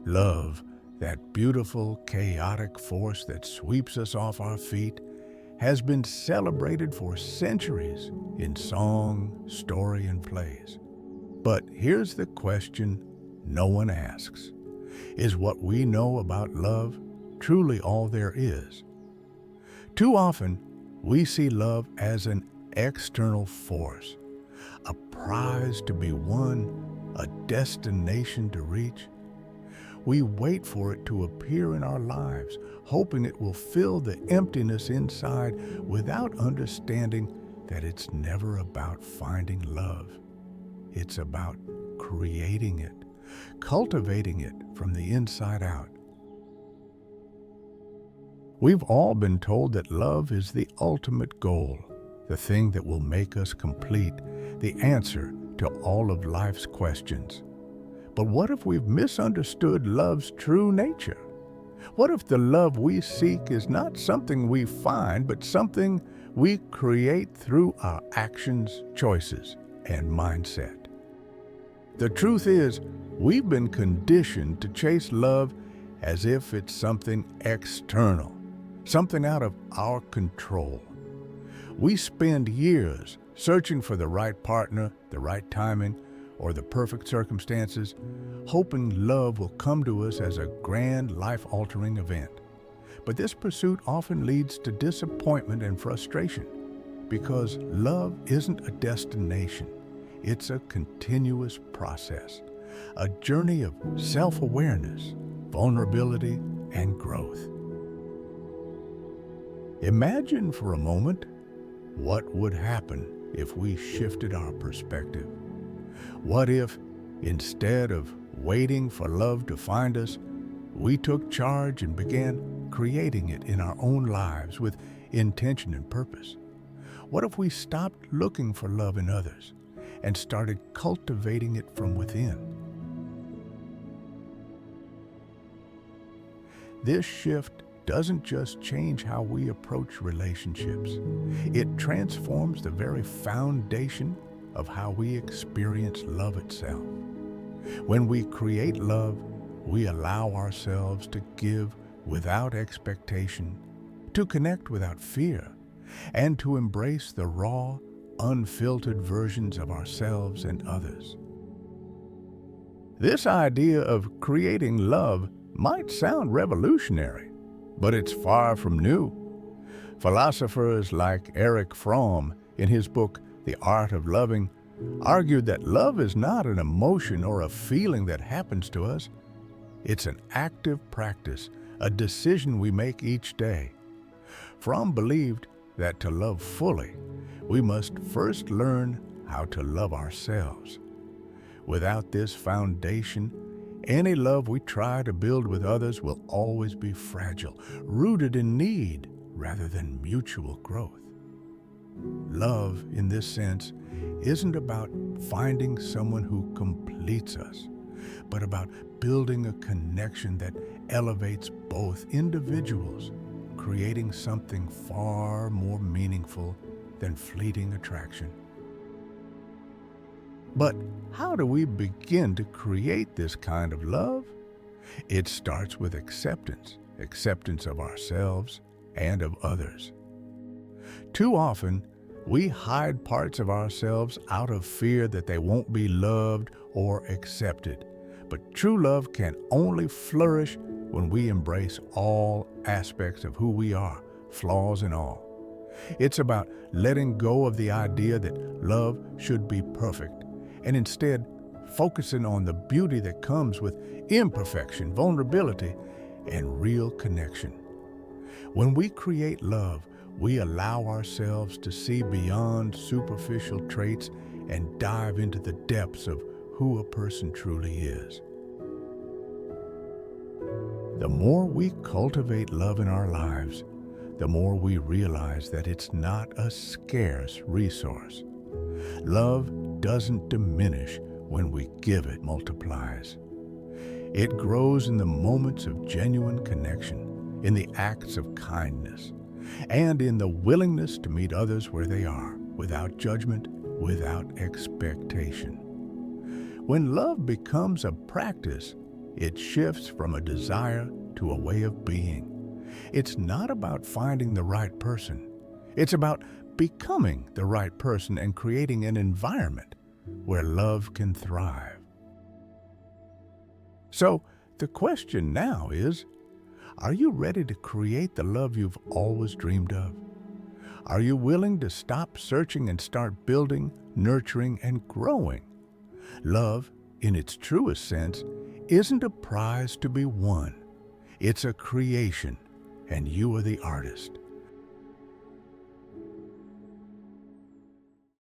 Love, that beautiful, chaotic force that sweeps us off our feet, has been celebrated for centuries in song, story, and plays. But here's the question no one asks. Is what we know about love truly all there is? Too often, we see love as an external force, a prize to be won, a destination to reach. We wait for it to appear in our lives, hoping it will fill the emptiness inside without understanding that it's never about finding love. It's about creating it, cultivating it from the inside out. We've all been told that love is the ultimate goal, the thing that will make us complete, the answer to all of life's questions. But what if we've misunderstood love's true nature? What if the love we seek is not something we find, but something we create through our actions, choices, and mindset? The truth is, we've been conditioned to chase love as if it's something external, something out of our control. We spend years searching for the right partner, the right timing, or the perfect circumstances, hoping love will come to us as a grand, life-altering event. But this pursuit often leads to disappointment and frustration, because love isn't a destination. It's a continuous process, a journey of self-awareness, vulnerability, and growth. Imagine for a moment what would happen if we shifted our perspective. What if, instead of waiting for love to find us, we took charge and began creating it in our own lives with intention and purpose? What if we stopped looking for love in others and started cultivating it from within? This shift doesn't just change how we approach relationships. It transforms the very foundation of how we experience love itself. When we create love, we allow ourselves to give without expectation, to connect without fear, and to embrace the raw, unfiltered versions of ourselves and others. This idea of creating love might sound revolutionary, but it's far from new. Philosophers like Erich Fromm, in his book The Art of Loving, argued that love is not an emotion or a feeling that happens to us. It's an active practice, a decision we make each day. Fromm believed that to love fully, we must first learn how to love ourselves. Without this foundation, any love we try to build with others will always be fragile, rooted in need rather than mutual growth. Love, in this sense, isn't about finding someone who completes us, but about building a connection that elevates both individuals, creating something far more meaningful than fleeting attraction. But how do we begin to create this kind of love? It starts with acceptance, acceptance of ourselves and of others. Too often, we hide parts of ourselves out of fear that they won't be loved or accepted. But true love can only flourish when we embrace all aspects of who we are, flaws and all. It's about letting go of the idea that love should be perfect, and instead focusing on the beauty that comes with imperfection, vulnerability, and real connection. When we create love, we allow ourselves to see beyond superficial traits and dive into the depths of who a person truly is. The more we cultivate love in our lives, the more we realize that it's not a scarce resource. Love doesn't diminish when we give, it multiplies. It grows in the moments of genuine connection, in the acts of kindness, and in the willingness to meet others where they are, without judgment, without expectation. When love becomes a practice, It shifts from a desire to a way of being. It's not about finding the right person. It's about becoming the right person and creating an environment where love can thrive. So, the question now is, are you ready to create the love you've always dreamed of? Are you willing to stop searching and start building, nurturing, and growing? Love, in its truest sense, isn't a prize to be won. It's a creation, and you are the artist.